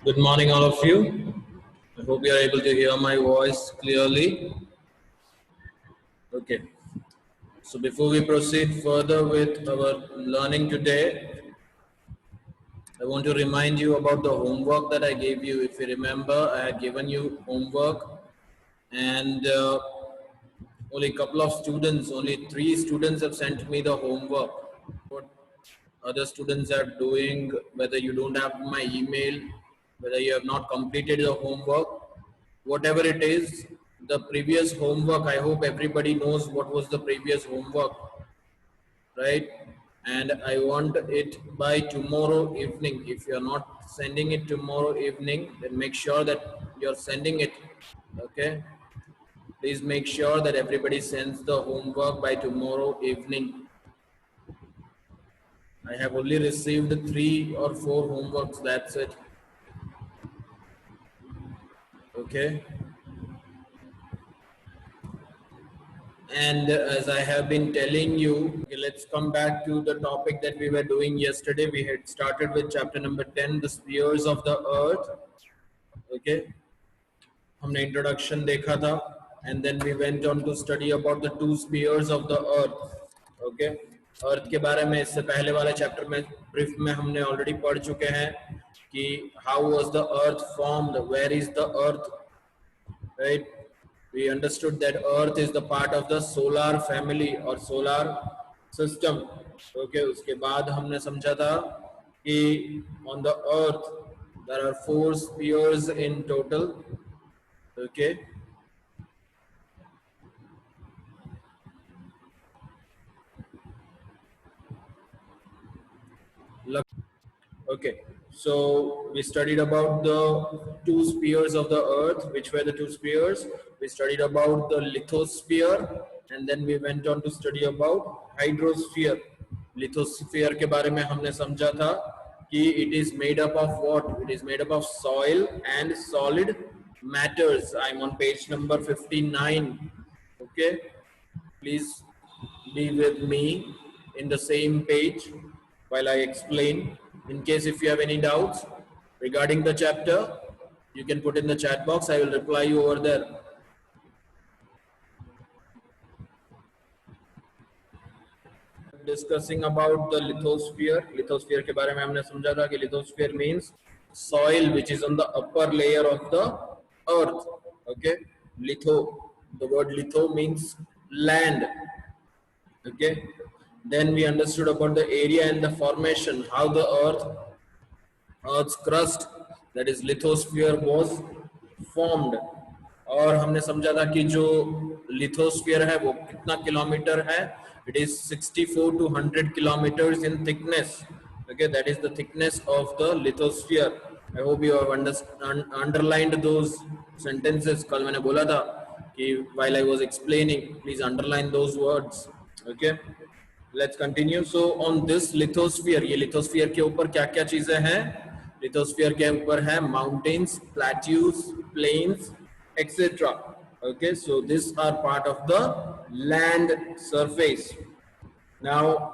Good morning, all of you. I hope you are able to hear my voice clearly. Okay. So before we proceed further with our learning today, I want to remind you about the homework that I gave you. If you remember, I had given you homework and only a couple of students, only 3 students have sent me the homework. What other students are doing, whether you don't have my email, whether you have not completed the homework, whatever it is, the previous homework, I hope everybody knows what was the previous homework, right? And I want it by tomorrow evening. If you are not sending it tomorrow evening, then make sure that you're sending it, okay? Please make sure that everybody sends the homework by tomorrow evening. I have only received 3 or 4 homeworks, that's it. Okay. And as I have been telling you, okay, let's come back to the topic that we were doing yesterday. We had started with chapter number 10, the spheres of the earth. Okay. हमने introduction देखा था, and then we went on to study about the 2 spheres of the earth. Okay. अर्थ के बारे में इससे पहले वाले chapter में ब्रीफ में हमने ऑलरेडी पढ़ चुके हैं कि how was the earth formed, where is the earth, right? We understood that earth is the part of the solar family or solar system. Okay, उसके बाद हमने समझा था कि on the earth there are 4 spheres in total. Okay. Okay, so we studied about the 2 spheres of the earth. Which were the 2 spheres? We studied about the lithosphere, and then we went on to study about hydrosphere. Lithosphere के बारे में हमने समझा था कि it is made up of what? It is made up of soil and solid matters. I'm on page number 59. Okay, please be with me in the same page while I explain. In case if you have any doubts regarding the chapter, you can put in the chat box. I will reply you over there. Discussing about the lithosphere. Lithosphere के बारे में हमने समझा था कि lithosphere means soil which is on the upper layer of the earth. Okay, litho. The word litho means land. Okay. Then we understood about the area and the formation, how the earth's crust, that is lithosphere, was formed. और हमने समझा था कि जो lithosphere है वो कितना kilometre है? It is 64 to 100 kilometers in thickness. Okay, that is the thickness of the lithosphere. I hope you have underlined those sentences. कल मैंने बोला था कि while I was explaining, please underline those words. Okay. Let's continue. So on this lithosphere, ये lithosphere के ऊपर क्या क्या चीजें हैं? Lithosphere के ऊपर है mountains, plateaus, plains, etc. Okay, so these are part of the land surface. Now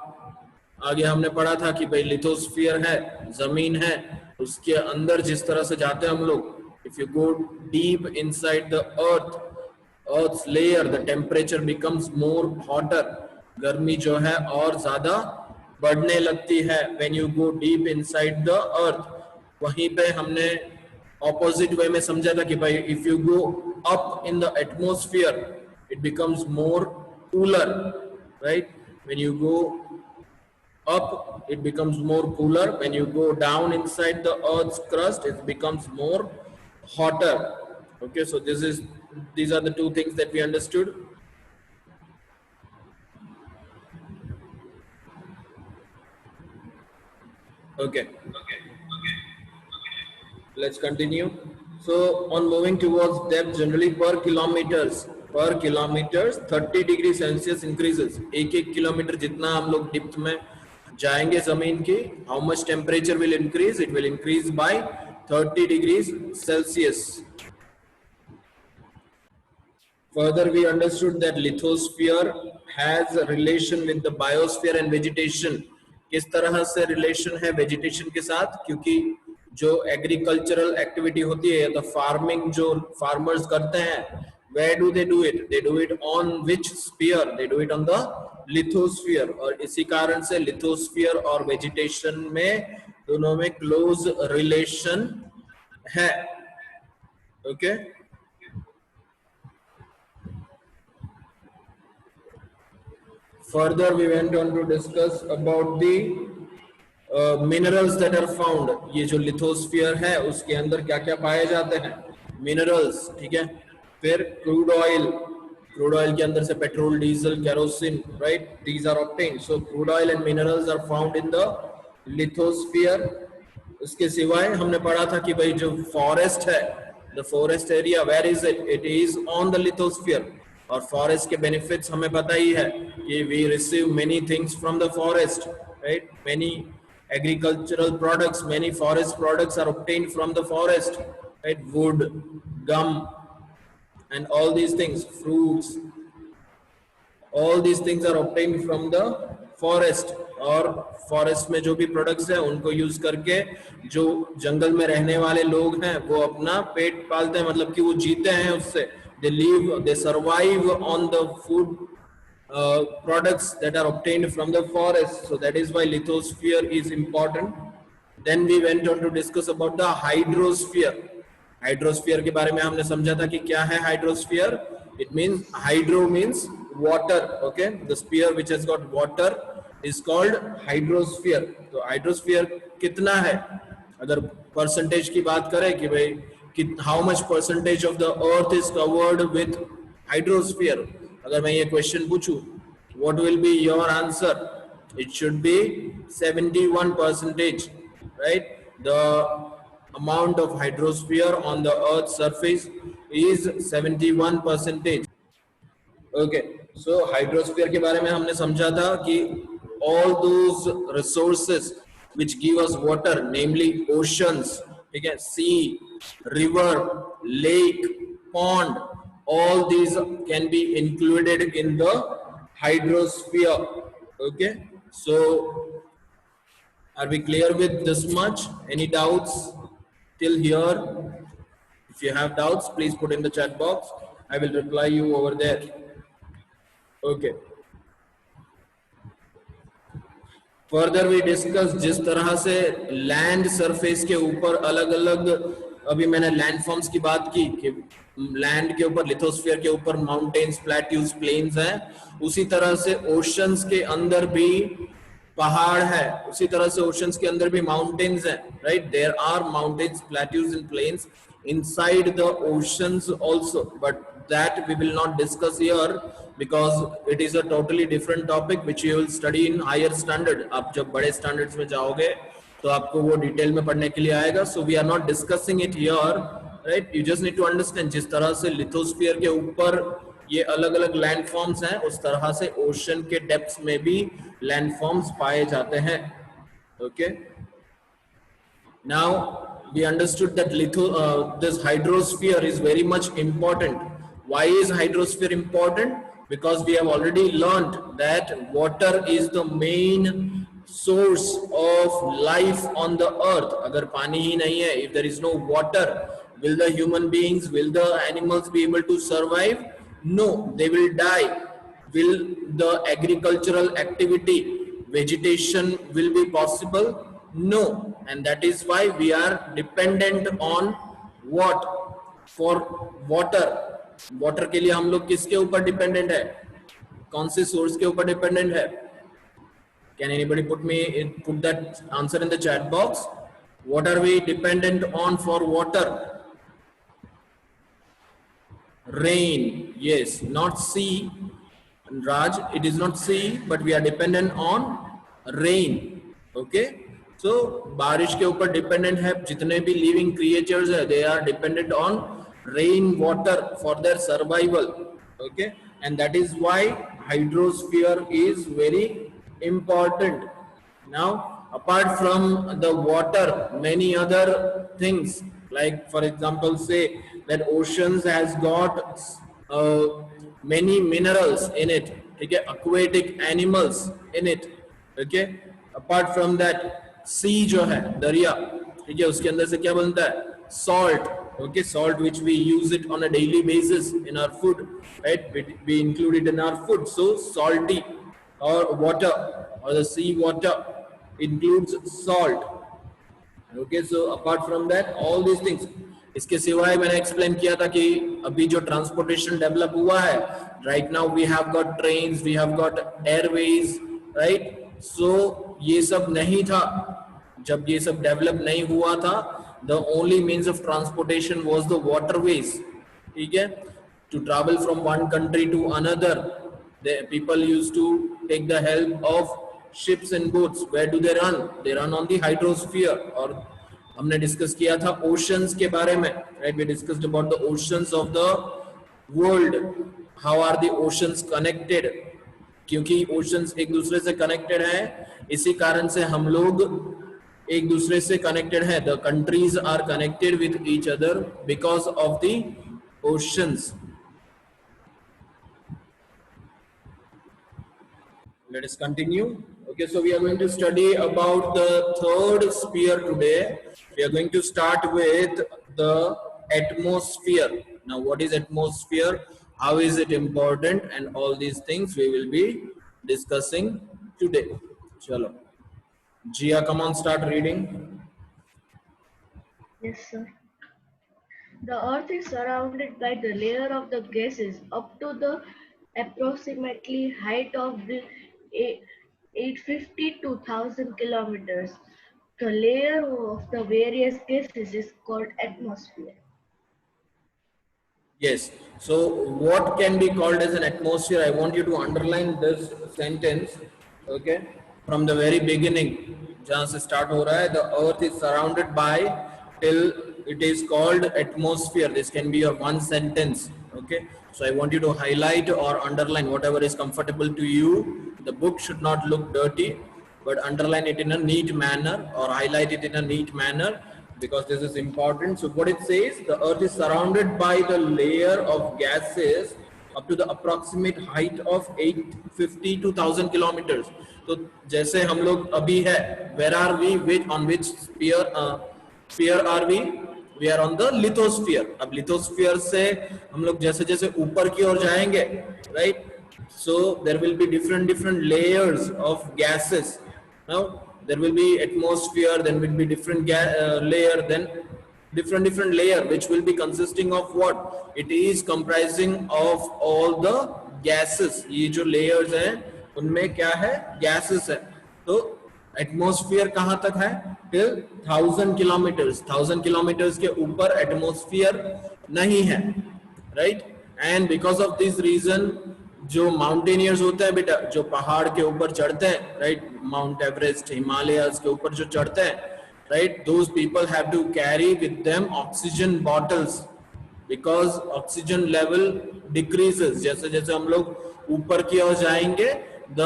आगे हमने पढ़ा था कि भाई lithosphere है, जमीन है, उसके अंदर जिस तरह से जाते हैं हम लोग, if you go deep inside the earth's layer, the temperature becomes more hotter. गर्मी जो है और ज्यादा बढ़ने लगती है when you go deep inside the earth. वहीं पे हमने opposite way में समझा था कि भाई if you go up in the atmosphere it becomes more cooler, right? When you go up it becomes more cooler. When you go down inside the earth's crust it becomes more hotter. Okay, so these are the 2 things that we understood. Okay. Let's continue. So on moving towards depth, generally per kilometers 30 degree Celsius increases. एक kilometre जितना हम लोग depth में जाएंगे जमीन की, how much temperature will increase? It will increase by 30 degrees Celsius. Further, we understood that lithosphere has a relation with the biosphere and vegetation. किस तरह से रिलेशन है वेजिटेशन के साथ? क्योंकि जो एग्रीकल्चरल एक्टिविटी होती है, द फार्मिंग जो फार्मर्स करते हैं, where do they do it? They do it on which sphere? They do it on the lithosphere. और इसी कारण से lithosphere और vegetation में दोनों में close relation है. Okay. Further we went on to discuss about the minerals that are found. ये जो लिथोस्फीयर है उसके अंदर क्या क्या पाए जाते हैं? मिनरल्स. ठीक है. फिर क्रूड ऑयल के अंदर से petrol, diesel, kerosene, right, these are obtained. So crude oil and minerals are found in the lithosphere. उसके सिवाय हमने पढ़ा था कि भाई जो फॉरेस्ट है, the forest area, where is it? It is on the lithosphere. और फॉरेस्ट के बेनिफिट्स हमें पता ही है कि we receive many things from the forest, right. Many agricultural products, many forest products are obtained from the forest, right? Wood, gum, and all these things, fruits, all these things are obtained from the forest. और forest में जो भी products है उनको use करके जो जंगल में रहने वाले लोग हैं वो अपना पेट पालते हैं, मतलब कि वो जीते हैं उससे. they live, they survive on the food products that are obtained from the forest. So that is why lithosphere is important. Then we went on to discuss about the hydrosphere. Hydrosphere के बारे में हमने समझा था कि क्या है hydrosphere. It means, hydro means water, okay. The sphere which has got water is called hydrosphere. तो hydrosphere कितना है? अगर परसेंटेज की बात करें कि भाई how much percentage of the earth is covered with hydrosphere, अगर मैं ये क्वेश्चन पूछूं, what will be your answer? It should be 71%, right? The amount of hydrosphere on the earth's surface is 71%. Okay, so hydrosphere के बारे में हमने समझा था कि all those resources which give us water, namely oceans, ठीक है, sea, river, lake, pond, all these can be included in the hydrosphere. Okay, so are we clear with this much? Any doubts till here? If you have doubts, please put in the chat box. I will reply you over there. Okay. Further we discuss जिस तरह से land surface के ऊपर अलग अलग, अभी मैंने land forms की बात की कि लैंड के ऊपर, लिथोस्फीयर के ऊपर माउंटेन्स, प्लेट्यूज, प्लेन्स हैं, उसी तरह से ओशंस के अंदर भी पहाड़ है, उसी तरह से ओशंस के अंदर भी माउंटेन्स हैं, right. There are mountains, plateaus and plains inside the oceans also, but that we will not discuss here because it is a totally different topic which you will study in higher standard. आप जब बड़े standards में जाओगे तो आपको वो detail में पढ़ने के लिए आएगा. So we are not discussing it here, right? You just need to understand जिस तरह से लिथोस्फीयर के ऊपर ये अलग अलग लैंडफॉर्म्स हैं, उस तरह से ओशन के डेप्थ्स में भी लैंडफॉर्म्स पाए जाते हैं. Okay. Now we understood that this hydrosphere is very much important. Why is hydrosphere important? Because we have already learned that water is the main source of life on the earth. अगर पानी ही नहीं है, if there is no water, will the human beings, will the animals be able to survive? No, they will die. Will the agricultural activity, vegetation will be possible? No. And that is why we are dependent on what? For water. Water के लिए हम लोग किसके ऊपर dependent है? कौन से source के ऊपर डिपेंडेंट है? Can anybody put that answer in the chat box? What are we dependent on for water? Rain. Yes, not sea. Raj, it is not sea, but we are dependent on rain. Okay. So बारिश के ऊपर dependent है जितने भी living creatures है, they are dependent on rain water for their survival. Okay, and that is why hydrosphere is very important. Now apart from the water, many other things, like for example say that oceans has got many minerals in it, ठीक है, aquatic animals in it. Okay, apart from that, सी जो है, दरिया, ठीक है, उसके अंदर से क्या बनता है? Salt. Okay, salt which we use it on a daily basis in our food, right? We include it in our food. So salty, or water, or the sea water includes salt. Okay, so apart from that, all these things. इसके सिवाय मैंने explain किया था कि अभी जो transportation develop हुआ है, right now we have got trains, we have got airways, right? So ये सब नहीं था जब ये सब डेवलप नहीं हुआ था. The only means of transportation was the waterways. ठीक है, to travel from one country to another, the people used to take the help of ships and boats. Where do they run? They run on the hydrosphere. और हमने discuss किया था oceans के बारे में, right? We discussed about the oceans of the world. How are the oceans connected? क्योंकि oceans एक दूसरे से connected हैं, इसी कारण से हम लोग एक दूसरे से connected हैं. The countries are connected with each other because of the oceans. Let us continue. Okay, so we are going to study about the third sphere today. We are going to start with the atmosphere. Now, what is atmosphere? How is it important? And all these things we will be discussing today. Chalo. Jia, come on, start reading. Yes, sir. The Earth is surrounded by the layer of the gases up to the approximately height of the 850 to 1000 kilometers. The layer of the various gases is called atmosphere. Yes. So what can be called as an atmosphere? I want you to underline this sentence. Okay. From the very beginning, जहाँ से start हो रहा है, the earth is surrounded by, till it is called atmosphere. This can be your one sentence. Okay. So I want you to highlight or underline whatever is comfortable to you. The book should not look dirty, but underline it in a neat manner or highlight it in a neat manner, because this is important. So what it says, the earth is surrounded by the layer of gases up to the approximate height of 850 to 1000 kilometers. तो जैसे हम लोग अभी है, where are we, on which sphere are we? We are on the lithosphere. अब lithosphere से हम लोग जैसे जैसे ऊपर की ओर जाएंगे, right? So there will be different layers of gases. Now there will be atmosphere, then will be different layer, then different layer, which will be consisting of what? It is comprising of all the gases. ये जो layers हैं उनमें क्या है? Gases है. तो atmosphere कहां तक है? Till 1000 kilometres. 1000 किलोमीटर्स के ऊपर एटमॉस्फेयर नहीं है, right? And because of this reason जो माउंटेनियर्स होते हैं बेटा, जो पहाड़ के ऊपर चढ़ते हैं, राइट, माउंट एवरेस्ट, हिमालयस के ऊपर जो चढ़ते हैं, right, those people have to carry with them oxygen bottles, because oxygen level decreases. जैसे जैसे हम लोग ऊपर की ओर जाएंगे, the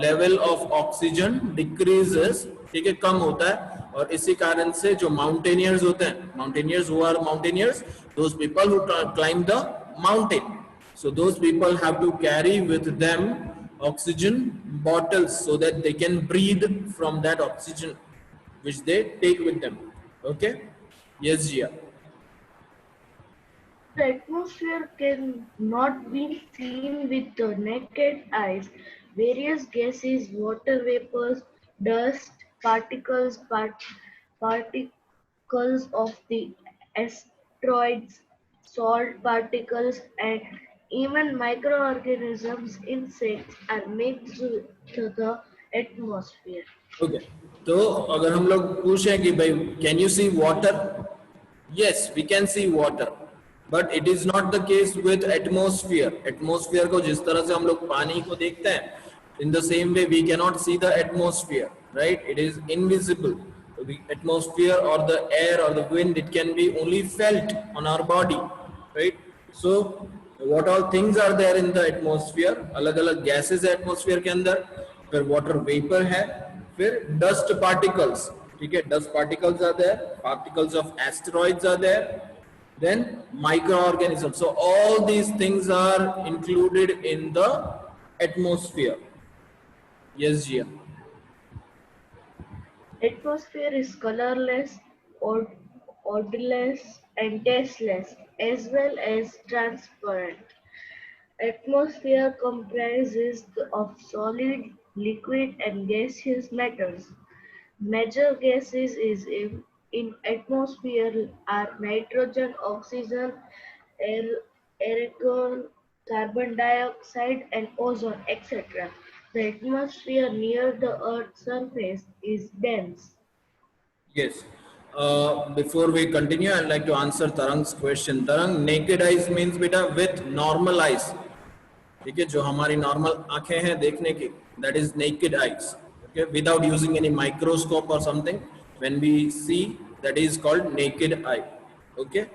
level of oxygen decreases, ठीक है, कम होता है. और इसी कारण से जो माउंटेनियर्स होते हैं, mountaineers who are mountaineers, those people who climb the mountain, so those people have to carry with them oxygen bottles so that they can breathe from that oxygen which they take with them. Okay? Yes, Jia. The atmosphere can not be seen with the naked eyes. Various gases, water vapors, dust, particles of the asteroids, salt particles, and even microorganisms, insects are mixed to the atmosphere. Okay. तो अगर हम लोग पूछें कि भाई can you see water? Yes, we can see water, but it is not the case with atmosphere. Atmosphere को जिस तरह से हम लोग पानी को देखते हैं, in the same way we cannot see the atmosphere, right? It is invisible. The atmosphere or the air or the wind, it can be only felt on our body, right? So what all things are there in the atmosphere? अलग अलग gases है atmosphere के अंदर, फिर water vapor है, फिर dust particles, ठीक है, dust particles are there, particles of asteroids are there, then microorganisms. So all these things are included in the atmosphere. Yes, Jia. Atmosphere is colorless, od- odorless, and tasteless, as well as transparent. Atmosphere comprises of solid, liquid, and gaseous matters. Major gases in atmosphere are nitrogen, oxygen, air, argon, carbon dioxide, and ozone, etc. The atmosphere near the Earth's surface is dense. Yes. Before we continue, I'd like to answer Tarang's question. Tarang, naked eyes means beta with normal eyes. ठीक है, जो हमारी normal आंखें हैं देखने की, that is naked eyes. Okay, without using any microscope or something, when we see, that is called naked eye. Okay,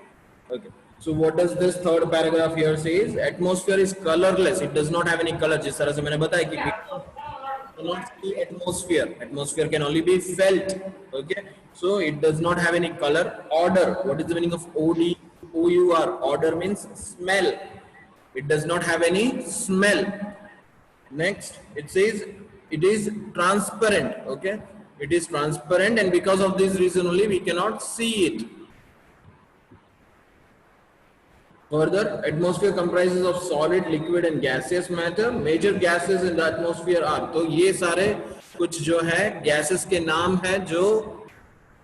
okay. So what does this third paragraph here says? Atmosphere is colorless. It does not have any color. जिस तरह से मैंने बताया कि cannot see atmosphere. Atmosphere can only be felt. Okay, so it does not have any color. Odor. What is the meaning of OUR? Odor means smell. It does not have any smell. Next, it says it is transparent. Okay, it is transparent, and because of this reason only we cannot see it. Further, atmosphere comprises of solid, liquid and gaseous matter. Major gases in the atmosphere are, तो ये सारे कुछ जो है gases के नाम हैं जो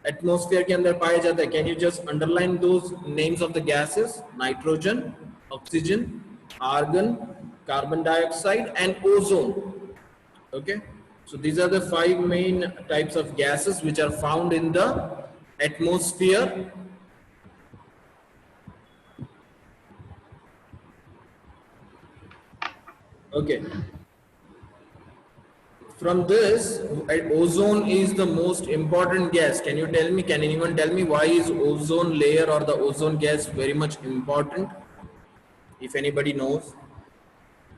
atmosphere के अंदर पाए जाते हैं. Can you just underline those names of the gases? Nitrogen, oxygen, argon, carbon dioxide and ozone. Okay, so these are the 5 main types of gases which are found in the atmosphere. Okay, from this, ozone is the most important gas. Can you tell me, can anyone tell me why is ozone layer or the ozone gas very much important? If anybody knows,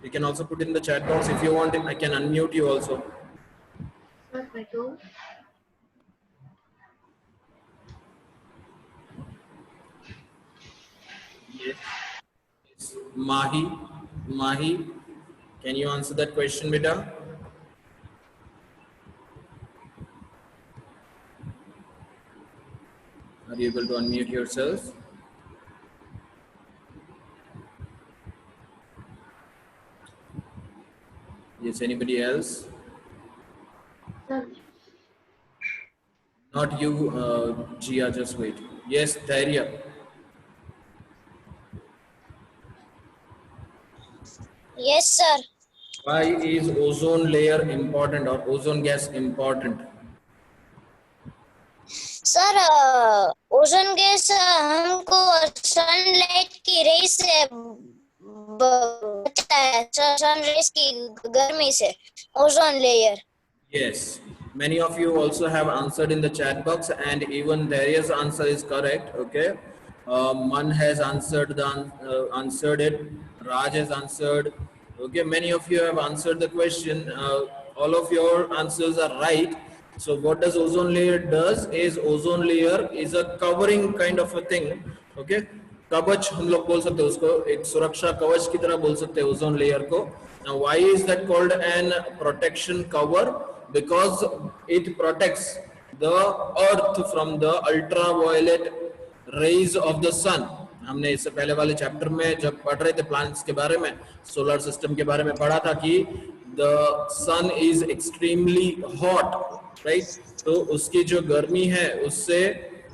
you can also put in the chat box. If you want, I can unmute you also. Sir, Michael? Yes. Mahi, Mahi, can you answer that question, beta? Are you able to unmute yourself? Yes, anybody else? Sir, Not you, Jia, just wait. Yes, Dhairya. Yes, sir. Why is ozone layer important or ozone gas important? Sir ozone gas हमको sunlight की race से बचता है, sun rays की गर्मी से. Ozone layer. Yes, many of you also have answered in the chat box, and even Darius' answer is correct. Okay, Man has answered answered it. Raj has answered. Okay, many of you have answered the question. All of your answers are right. So what does ozone layer does is ozone layer is a covering kind of a thing. Okay, कवच हम लोग बोल सकते हैं उसको, एक सुरक्षा कवच की तरह बोल सकते हैं ओजोन लेयर को. Now why is that called an protection cover? Because it protects the earth from the ultraviolet rays of the sun. हमने इससे पहले वाले चैप्टर में जब पढ़ रहे थे प्लैनेट्स के बारे में, सोलर सिस्टम के बारे में पढ़ा था कि the sun is extremely hot, right? तो उसकी जो गर्मी है उससे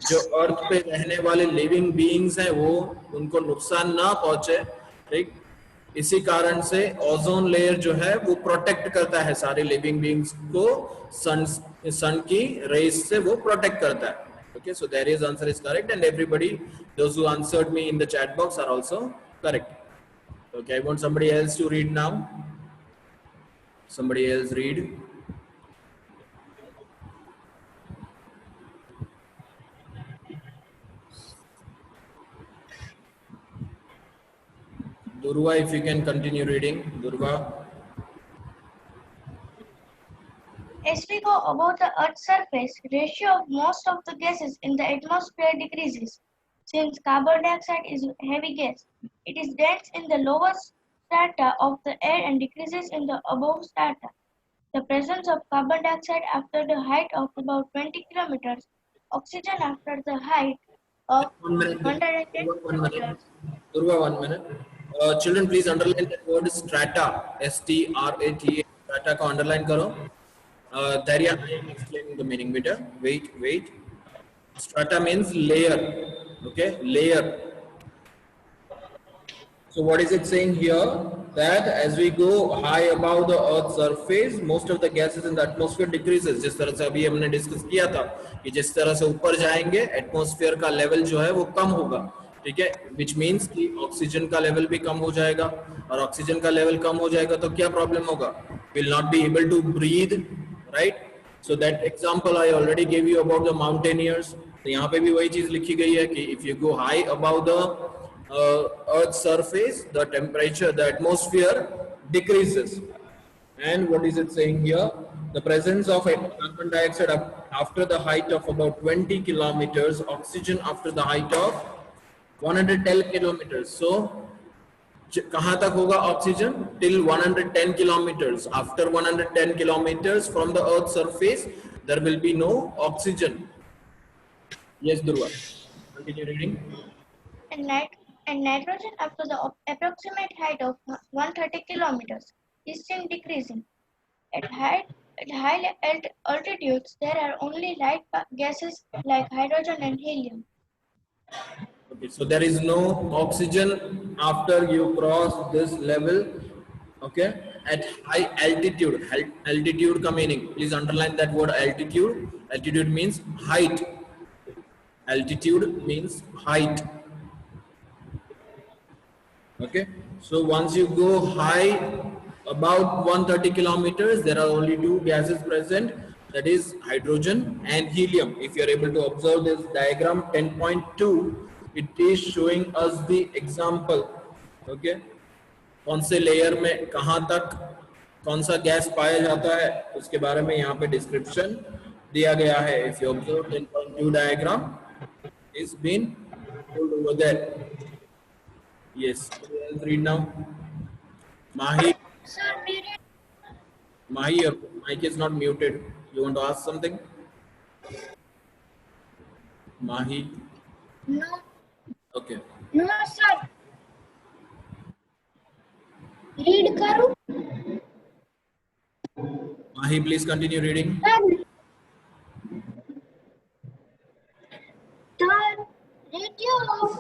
जो अर्थ पे रहने वाले लिविंग बीइंग्स हैं वो उनको नुकसान ना पहुंचे, ठीक. इसी कारण से ओजोन लेयर जो है वो प्रोटेक्ट करता है सारे लिविंग बीइंग्स को, सन की रेस से वो प्रोटेक्ट करता है. Okay, so there is answer is correct, and everybody, those who answered me in the chat box are also correct. Okay, I want somebody else to read now. Somebody else read. Durva, if you can continue reading. Durva. As we go above the Earth's surface, ratio of most of the gases in the atmosphere decreases. Since carbon dioxide is a heavy gas, it is dense in the lower strata of the air and decreases in the above strata. The presence of carbon dioxide after the height of about 20 kilometers oxygen after the height of 1 minute. 110 1 minute. kilometers. Durva, 1 minute. Children, please underline that word strata. STRATA. Strata को underline करो. Darya, I am explaining the meaning. Beta, wait. Strata means layer. Okay, layer. So what is it saying here? That as we go high above the Earth's surface, most of the gases in the atmosphere decreases. जिस तरह से अभी हमने discuss किया था कि जिस तरह से ऊपर जाएंगे एटमॉस्फेयर का लेवल जो है वो कम होगा, ठीक है, विच मीन्स कि ऑक्सीजन का लेवल भी कम हो जाएगा, और ऑक्सीजन का लेवल कम हो जाएगा तो क्या प्रॉब्लम होगा? Will not be able to breathe, right? So that example I already gave you about the mountaineers. तो यहाँ पे भी वही चीज लिखी गई है कि if you go high about the Earth's surface, the temperature, the atmosphere decreases. And what is it saying here? The presence of carbon dioxide after the height of about 20 kilometers, oxygen after the height of 110 kilometers. So, कहाँ तक होगा oxygen? Till 110 kilometers. After 110 kilometers from the Earth's surface, there will be no oxygen. Yes, Dhruva. Continue reading. And nitrogen after the approximate height of 130 kilometers is seen decreasing. At high altitudes, there are only light gases like hydrogen and helium. Okay, so there is no oxygen after you cross this level. Okay, at high altitude. Altitude का meaning, please underline that word altitude. Altitude means height. Altitude means height. Okay, so once you go high about 130 kilometers, there are only two gases present, that is hydrogen and helium. If you are able to observe this diagram 10.2, it is showing us the example. Okay, कौन से layer में कहाँ तक कौन सा gas पाया जाता है उसके बारे में यहाँ पे डिस्क्रिप्शन दिया गया है. If you observe 10.2 diagram, is been told over there. Yes, let's read now. Mahi. Sir, Mahi, your mic is not muted. You want to ask something? Mahi. no, Okay. no, sir. Read करूँ? Mahi, please continue reading. The ratio of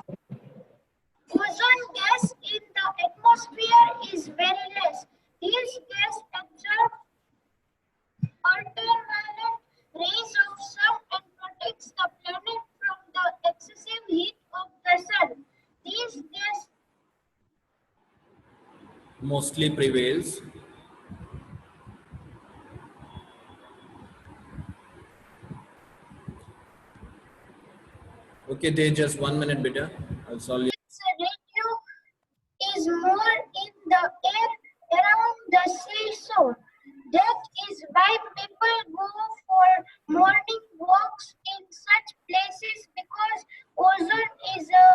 ozone gas in the atmosphere is very less. These gas absorb ultraviolet rays of sun and protects the planet from the excessive heat of the sun. These gas Mostly prevails. Okay, they just 1 minute, beta. I'll solve you. ratio is more in the air around the seashore. That is why people go for morning walks in such places because ozone is a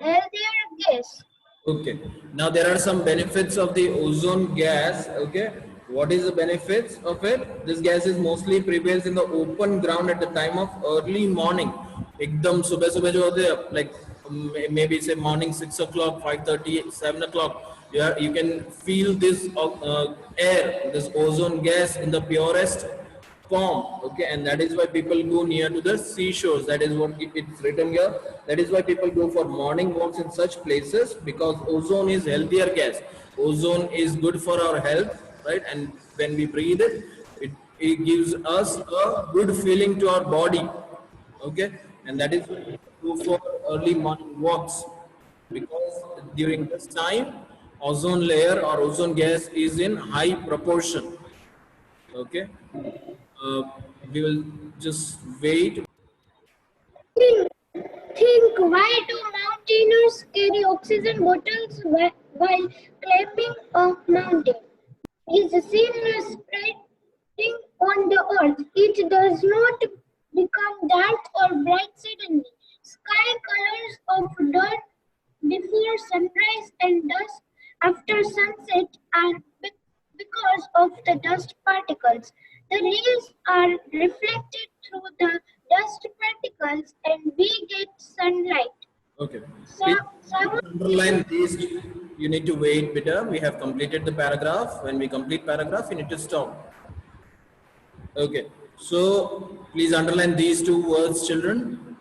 healthier gas. Okay, now there are some benefits of the ozone gas. Okay, what is the benefits of it? This gas is mostly prevails in the open ground at the time of early morning. एकदम सुबह सुबह जो होते हैं, like maybe say morning 6 o'clock, 5:30, 7 o'clock, you can feel this air, this ozone gas in the purest form. Okay, and that is why people go near to the seashores. That is what it's written here. That is why people go for morning walks in such places, because ozone is healthier gas. Ozone is good for our health, right? And when we breathe it gives us a good feeling to our body. Okay, and that is why we go for early morning walks, because during this time ozone layer or ozone gas is in high proportion. Okay, we will just wait. Think why do mountaineers carry oxygen bottles while climbing a mountain? Is seen spreading on the earth. It does not become dark or bright suddenly. Sky colors of dirt before sunrise and dusk after sunset are because of the dust particles. The rays are reflected through the dust particles and we get sunlight. Okay. Please Some underline these. You need to wait, beta. We have completed the paragraph. When we complete paragraph, you need to stop. Okay. So please underline these two words, children.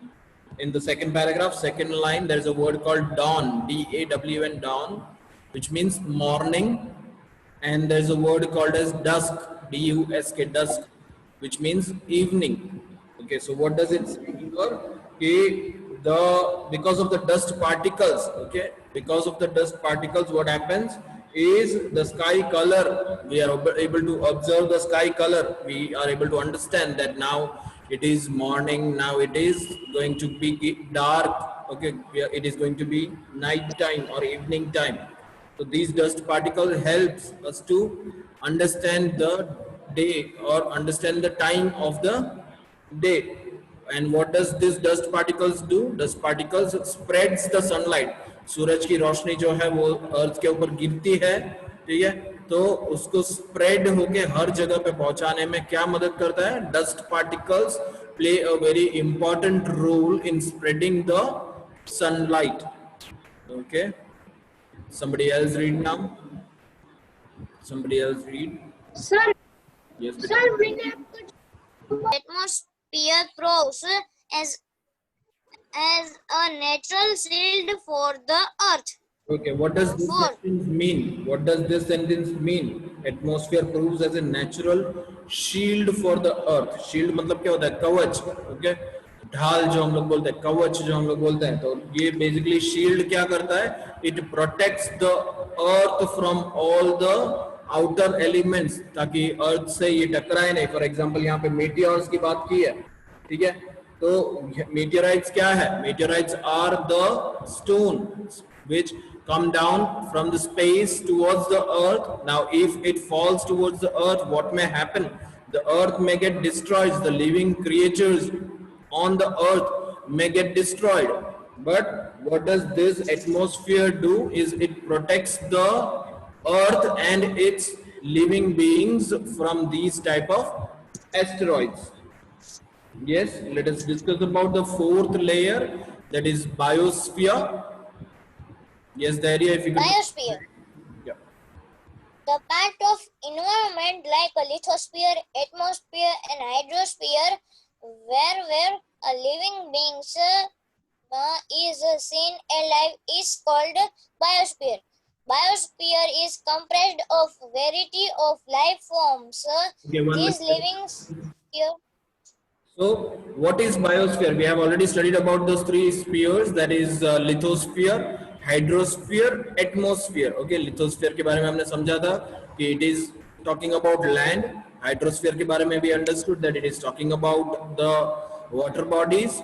In the second paragraph, second line, there is a word called dawn, D-A-W-N, dawn, which means morning. And there's a word called as dusk, D-U-S-K, dusk, which means evening. Okay, so what does it say here? Okay, because of the dust particles, okay, because of the dust particles, what happens is the sky color, we are able to observe the sky color, we are able to understand that now it is morning, now it is going to be dark, okay, it is going to be night time or evening time. So these dust particles helps us to understand the day or understand the time of the day. And what does this dust particles do? Dust particles spreads the sunlight. सूरज की रोशनी जो है वो अर्थ के ऊपर गिरती है, ठीक है, तो उसको स्प्रेड होके हर जगह पे पहुंचाने में क्या मदद करता है? Dust particles play a very important role in spreading the sunlight. Okay. Somebody else read now. Somebody else read. Sir, Yes. sir, we have to Atmosphere proves as a natural shield for the earth. Okay. What does this Four. sentence mean? What does this sentence mean? Atmosphere proves as a natural shield for the earth. Shield मतलब क्या होता है? कवच. Okay. ढाल जो हम लोग बोलते हैं, कवच जो हम लोग बोलते हैं, तो ये बेसिकली शील्ड क्या करता है? It protects the earth from all the outer elements, ताकि अर्थ से ये टकराए नहीं. फॉर एग्जांपल यहाँ पे मेटियोर्स की बात की है, ठीक है, तो मेटियोराइट्स क्या है? Meteorites are the stone which come down from the space towards the earth. Now if it falls towards the earth, what may happen? The earth may get destroyed, the living creatures on the earth may get destroyed. But what does this atmosphere do is it protects the earth and its living beings from these type of asteroids. Yes, let us discuss about the fourth layer, that is biosphere. Yes, Daria, if you could. Biosphere. Yeah. The part of environment like a lithosphere, atmosphere, and hydrosphere where a living beings is seen alive is called biosphere. Biosphere is comprised of variety of life forms. Okay, one These minute. living sphere. So, what is biosphere? We have already studied about those three spheres, that is lithosphere, hydrosphere, atmosphere. Okay, lithosphere के बारे में हमने समझा था कि it is talking about land. Hydrosphere के बारे में भी understood that it is talking about the water bodies.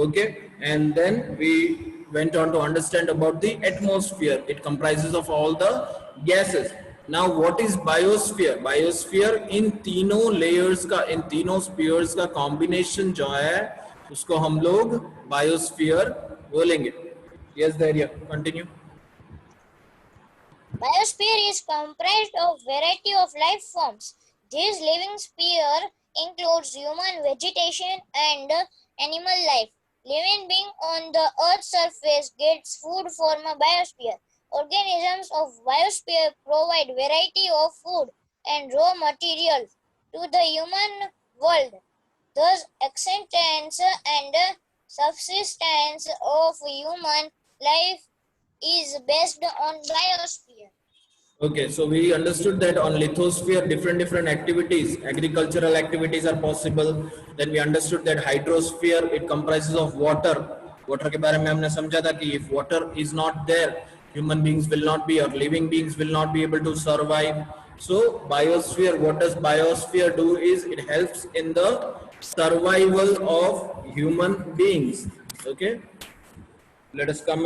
Okay, and then we went on to understand about the atmosphere. It comprises of all the gases. Now what is biosphere? Biosphere इन तीनों layers का, इन तीनों spheres का combination जो है उसको हम लोग biosphere बोलेंगे. Yes, Daria, continue. Biosphere is comprised of variety of life forms. This living sphere includes human, vegetation, and animal life. Living being on the Earth's surface gets food from a biosphere. Organisms of biosphere provide variety of food and raw materials to the human world. Thus, existence and subsistence of human life is based on biosphere. Okay, so we understood that on lithosphere different activities, agricultural activities are possible. Then we understood that hydrosphere, it comprises of water. Water के बारे में हमने समझा था कि if water is not there, human beings will not be, or living beings will not be able to survive. So biosphere, what does biosphere do is it helps in the survival of human beings. Okay. Let us come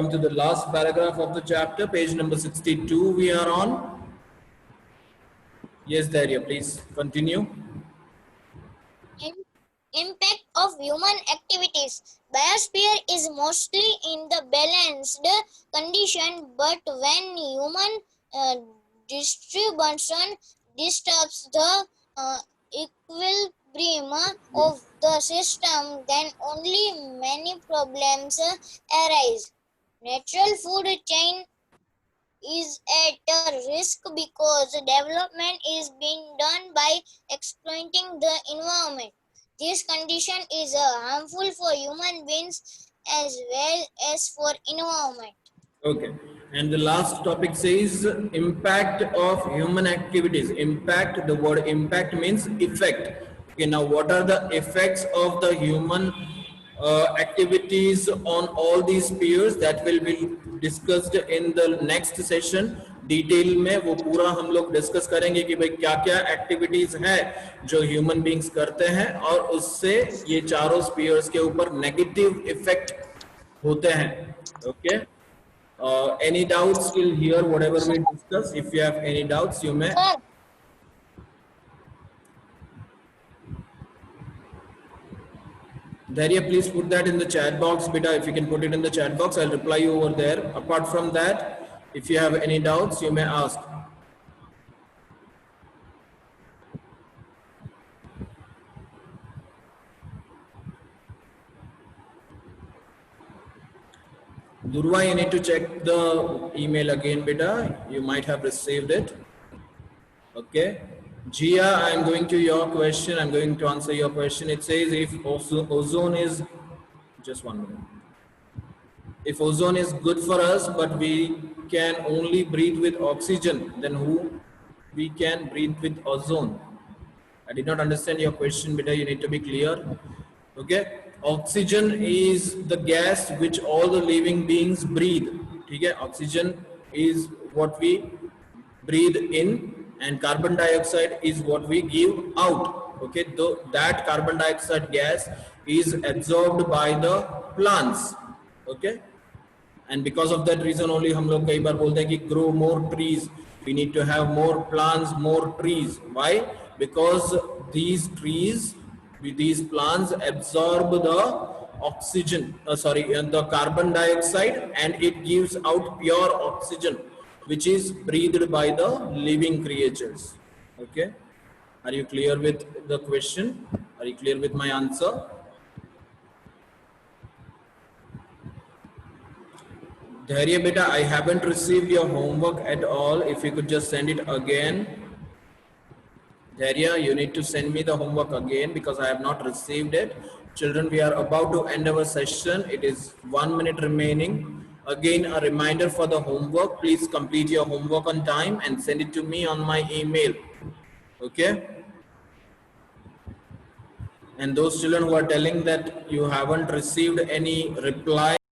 to the last paragraph of the chapter, page number 62 we are on. Yes, Daria, please continue. Impact of human activities. Biosphere is mostly in the balanced condition, but when human distribution disturbs the equilibrium of the system, then only many problems arise. Natural food chain is at a risk because development is being done by exploiting the environment. This condition is harmful for human beings as well as for environment. Okay. And the last topic says impact of human activities. Impact, the word impact means effect. Okay, now what are the effects of the human activities on all these spheres? That will be discussed in the next session. Detail में वो पूरा हम लोग discuss करेंगे कि भाई क्या क्या एक्टिविटीज है जो ह्यूमन बींग्स करते हैं और उससे ये चारों स्पीयर्स के ऊपर नेगेटिव इफेक्ट होते हैं. Okay. Any doubts till here, whatever we discuss? If you have any doubts, you may. Sir, Dharya, please put that in the chat box, beta. If you can put it in the chat box, I'll reply you over there. Apart from that, if you have any doubts, you may ask. Durva, you need to check the email again, beta. You might have received it. Okay. Jia, I am going to your question. I'm going to answer your question. It says if ozone is, just 1 minute. If ozone is good for us, but we can only breathe with oxygen, then who we can breathe with ozone? I did not understand your question, beta. You need to be clear. Okay. Oxygen is the gas which all the living beings breathe. Okay. Oxygen is what we breathe in, and carbon dioxide is what we give out. Okay. Though that carbon dioxide gas is absorbed by the plants. Okay. And because of that reason only हम लोग कई बार बोलते हैं कि grow more trees. We need to have more plants, more trees. Why? Because these trees, these plants absorb the oxygen, the carbon dioxide, and it gives out pure oxygen, which is breathed by the living creatures. Okay. Are you clear with the question? Are you clear with my answer? Dharya beta, I haven't received your homework at all. If you could just send it again. Dharya, you need to send me the homework again because I have not received it. Children, we are about to end our session. It is 1 minute remaining. Again, a reminder for the homework. Please complete your homework on time and send it to me on my email. Okay? And those children who are telling that you haven't received any reply